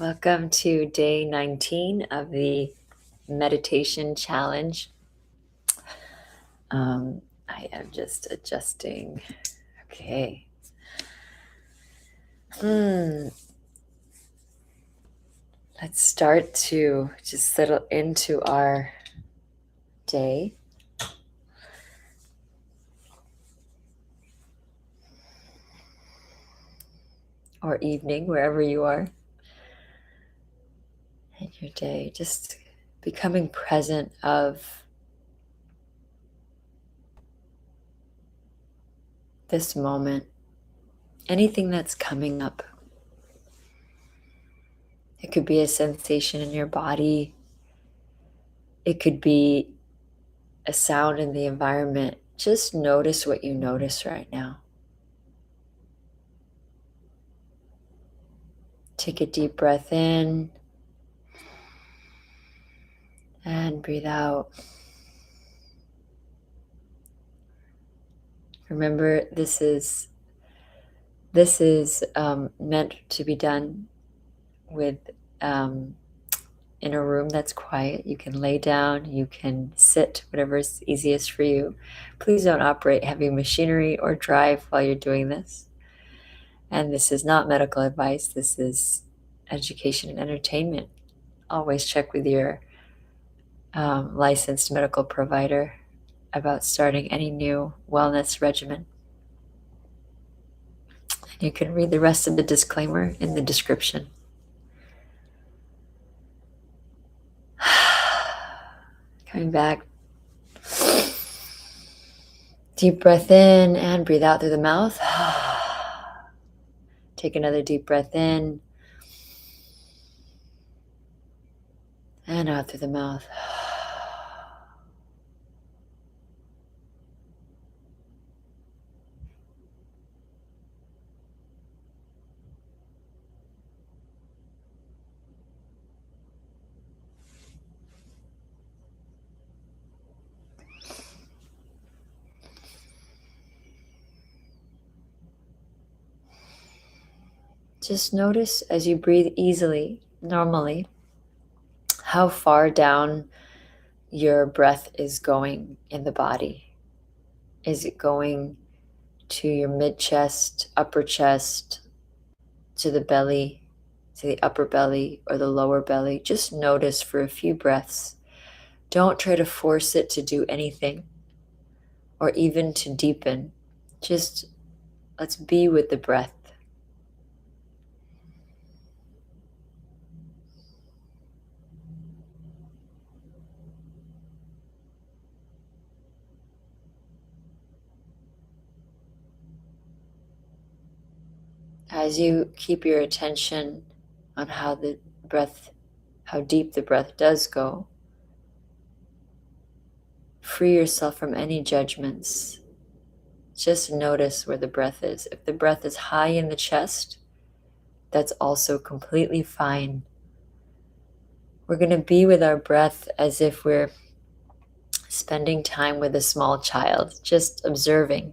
Welcome to day 19 of the meditation challenge. I am just adjusting. Okay. Let's start to just settle into our day. Or evening, wherever you are in your day. Just becoming present of this moment. Anything that's coming up. It could be a sensation in your body. It could be a sound in the environment. Just notice what you notice right now. Take a deep breath in and breathe out. Remember, this is meant to be done with in a room that's quiet. You can lay down, you can sit, whatever is easiest for you. Please don't operate heavy machinery or drive while you're doing this. And this is not medical advice. This is education and entertainment. Always check with your licensed medical provider about starting any new wellness regimen. You can read the rest of the disclaimer in the description. Coming back. Deep breath in and breathe out through the mouth. Take another deep breath in and out through the mouth. Just notice as you breathe easily, normally, how far down your breath is going in the body. Is it going to your mid-chest, upper chest, to the belly, to the upper belly or the lower belly? Just notice for a few breaths. Don't try to force it to do anything or even to deepen. Just let's be with the breath. As you keep your attention on how deep the breath does go, free yourself from any judgments. Just notice where the breath is. If the breath is high in the chest, that's also completely fine. We're going to be with our breath as if we're spending time with a small child, just observing,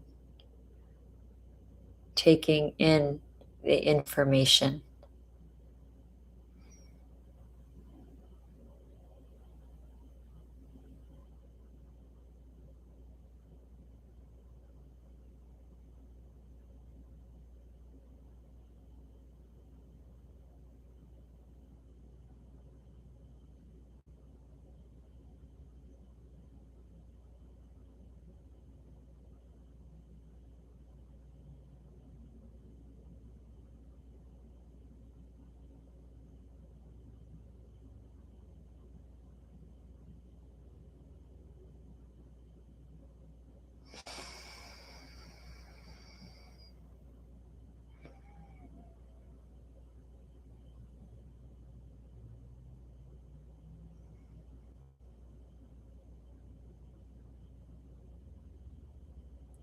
taking in the information.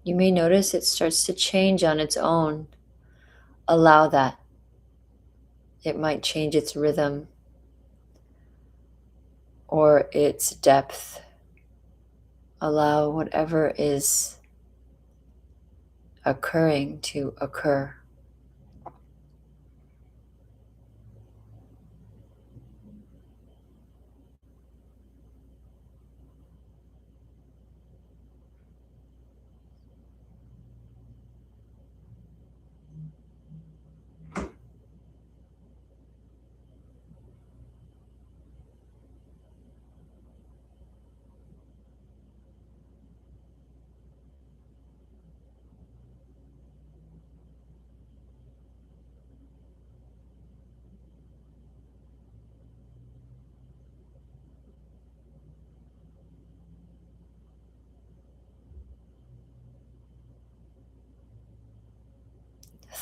You may notice it starts to change on its own. Allow that. It might change its rhythm or its depth. Allow whatever is occurring to occur.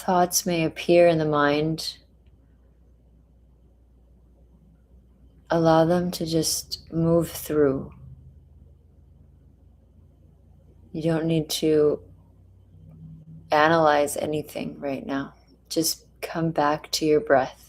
thoughts may appear in the mind, allow them to just move through. You don't need to analyze anything right now. Just come back to your breath.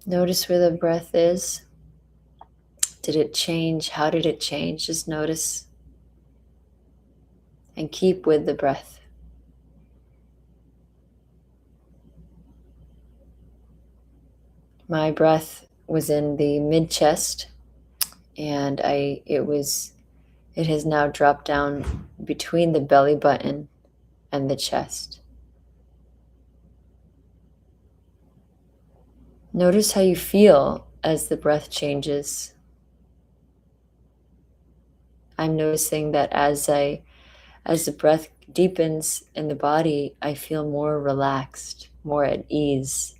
Notice where the breath is. Did it change? How did it change? Just notice and keep with the breath. My breath was in the mid chest, and it has now dropped down between the belly button and the chest. Notice how you feel as the breath changes. I'm noticing that as the breath deepens in the body, I feel more relaxed, more at ease.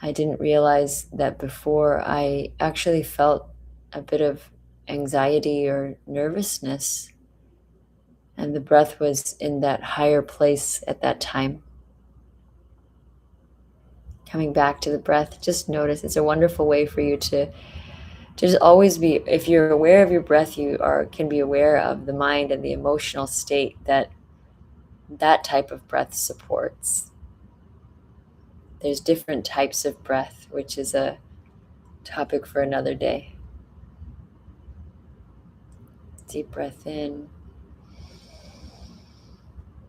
I didn't realize that before. I actually felt a bit of anxiety or nervousness, and the breath was in that higher place at that time. Coming back to the breath, just notice. It's a wonderful way for you to just always be, if you're aware of your breath, can be aware of the mind and the emotional state that type of breath supports. There's different types of breath, which is a topic for another day. Deep breath in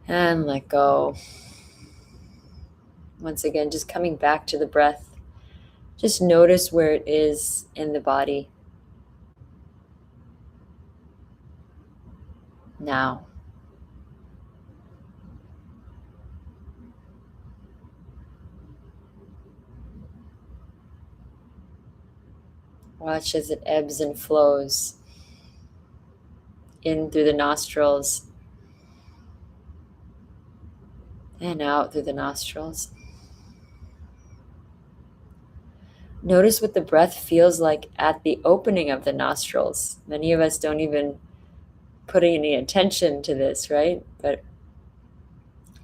and let go. Once again, just coming back to the breath. Just notice where it is in the body now. Watch as it ebbs and flows in through the nostrils and out through the nostrils. Notice what the breath feels like at the opening of the nostrils. Many of us don't even put any attention to this, right? But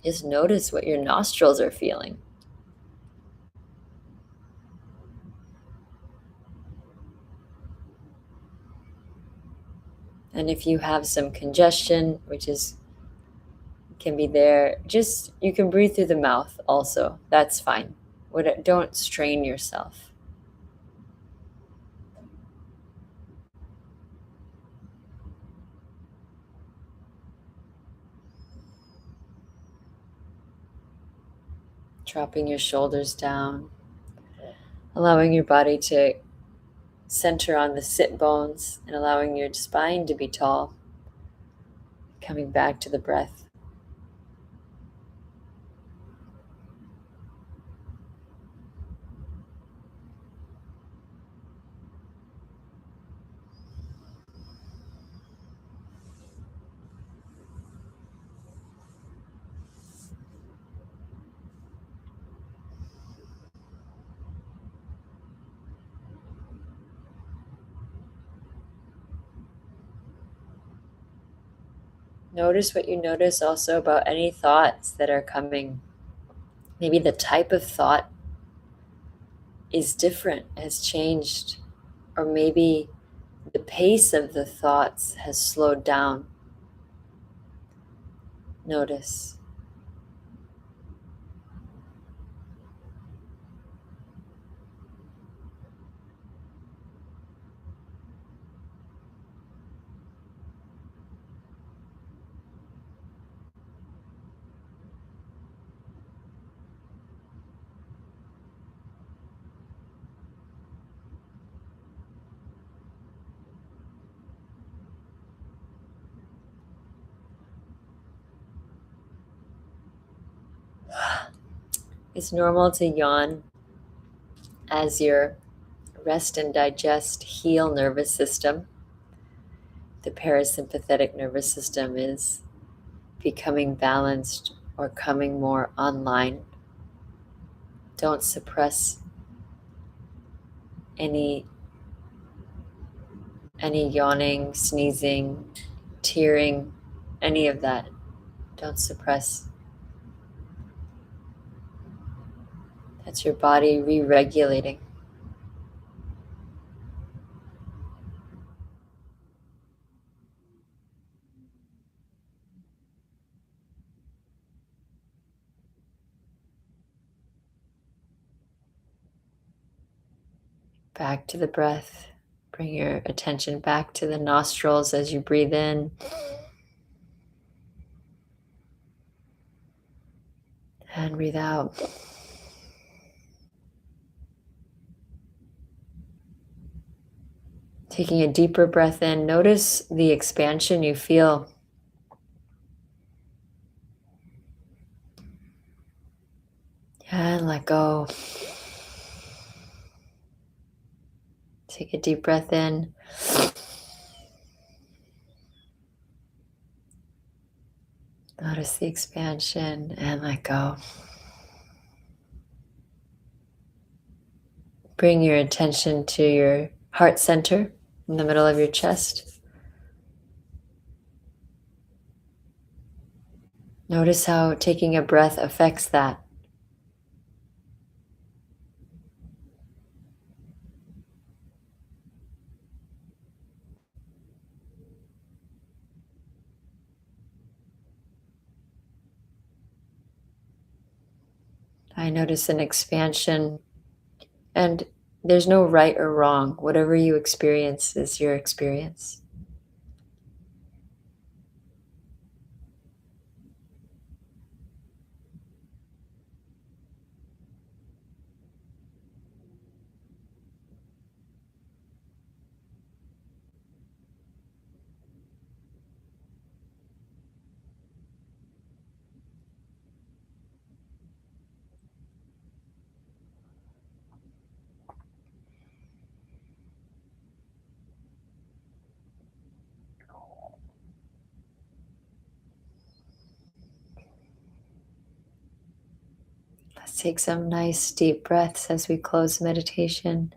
just notice what your nostrils are feeling. And if you have some congestion, can be there, just you can breathe through the mouth also. That's fine. Don't strain yourself. Dropping your shoulders down, allowing your body to center on the sit bones and allowing your spine to be tall. Coming back to the breath. Notice what you notice also about any thoughts that are coming. Maybe the type of thought is different, has changed, or maybe the pace of the thoughts has slowed down. Notice. It's normal to yawn as your rest and digest heal nervous system. The parasympathetic nervous system is becoming balanced or coming more online. Don't suppress any yawning, sneezing, tearing, any of that. Don't suppress. That's your body re-regulating. Back to the breath. Bring your attention back to the nostrils as you breathe in. And breathe out. Taking a deeper breath in, notice the expansion you feel. And let go. Take a deep breath in. Notice the expansion and let go. Bring your attention to your heart center in the middle of your chest. Notice how taking a breath affects that. I notice an expansion, and there's no right or wrong. Whatever you experience is your experience. Let's take some nice deep breaths as we close meditation.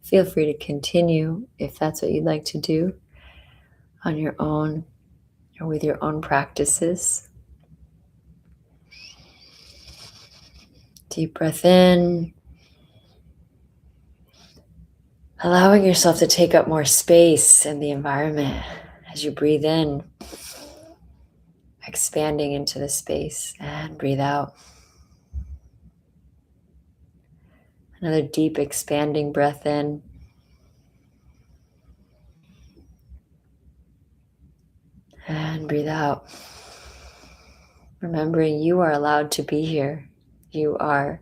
Feel free to continue if that's what you'd like to do on your own or with your own practices. Deep breath in. Allowing yourself to take up more space in the environment as you breathe in. Expanding into the space and breathe out. Another deep expanding breath in. And breathe out. Remembering you are allowed to be here. You are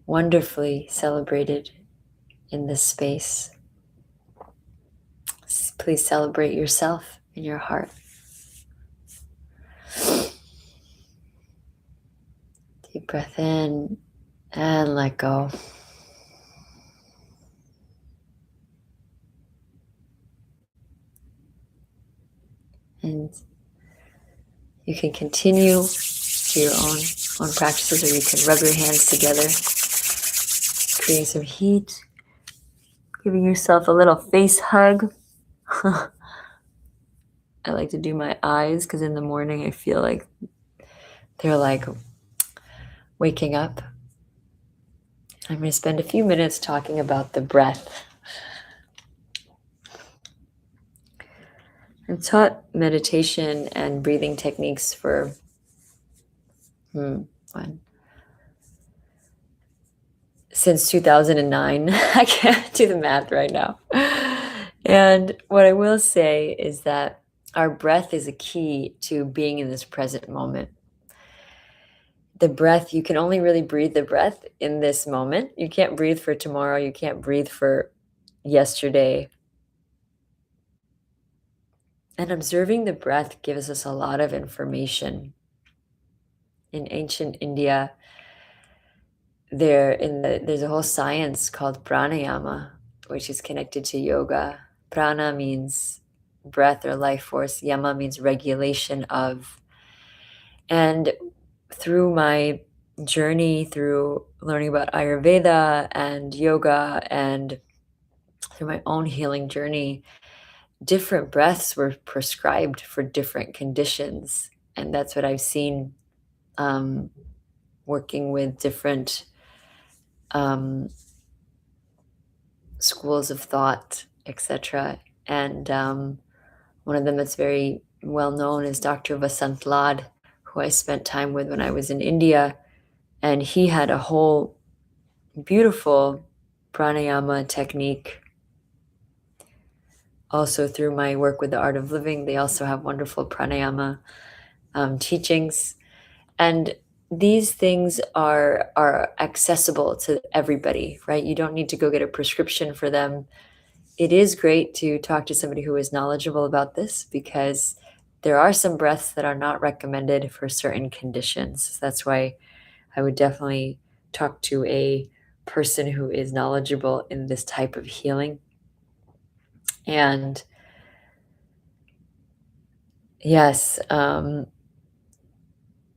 wonderfully celebrated in this space. Please celebrate yourself in your heart. Deep breath in and let go. And you can continue to your own practices, or you can rub your hands together, creating some heat, giving yourself a little face hug. I like to do my eyes because in the morning I feel like they're like waking up. I'm going to spend a few minutes talking about the breath. I've taught meditation and breathing techniques for since 2009. I can't do the math right now. And what I will say is that our breath is a key to being in this present moment. The breath, you can only really breathe the breath in this moment. You can't breathe for tomorrow. You can't breathe for yesterday. And observing the breath gives us a lot of information. In ancient India, there's a whole science called pranayama, which is connected to yoga. Prana means breath or life force. Yama means regulation of. And through my journey, through learning about Ayurveda and yoga, and through my own healing journey, different breaths were prescribed for different conditions. And that's what I've seen working with different schools of thought, etc. And one of them that's very well known is Dr. Vasant Lad, who I spent time with when I was in India. And he had a whole beautiful pranayama technique. Also, through my work with the Art of Living, they also have wonderful pranayama teachings. And these things are accessible to everybody, right? You don't need to go get a prescription for them. It is great to talk to somebody who is knowledgeable about this, because there are some breaths that are not recommended for certain conditions. That's why I would definitely talk to a person who is knowledgeable in this type of healing. And yes,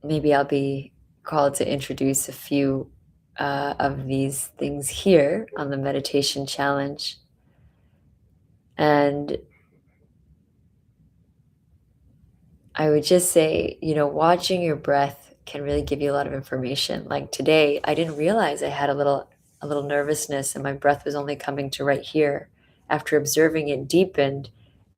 maybe I'll be called to introduce a few of these things here on the meditation challenge. And I would just say, watching your breath can really give you a lot of information. Like today, I didn't realize I had a little nervousness and my breath was only coming to right here. After observing it deepened,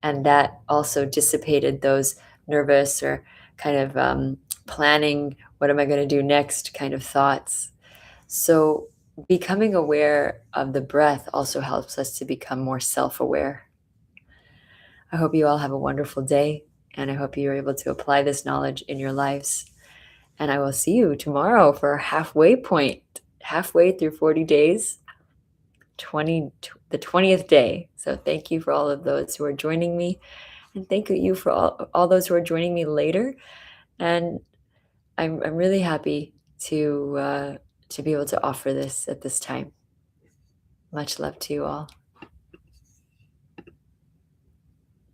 and that also dissipated those nervous or kind of planning, what am I going to do next kind of thoughts. So becoming aware of the breath also helps us to become more self-aware. I hope you all have a wonderful day, and I hope you're able to apply this knowledge in your lives. And I will see you tomorrow for a halfway point, halfway through 40 days, the 20th day. So thank you for all of those who are joining me, and thank you for all those who are joining me later. And I'm really happy to be able to offer this at this time. Much love to you all.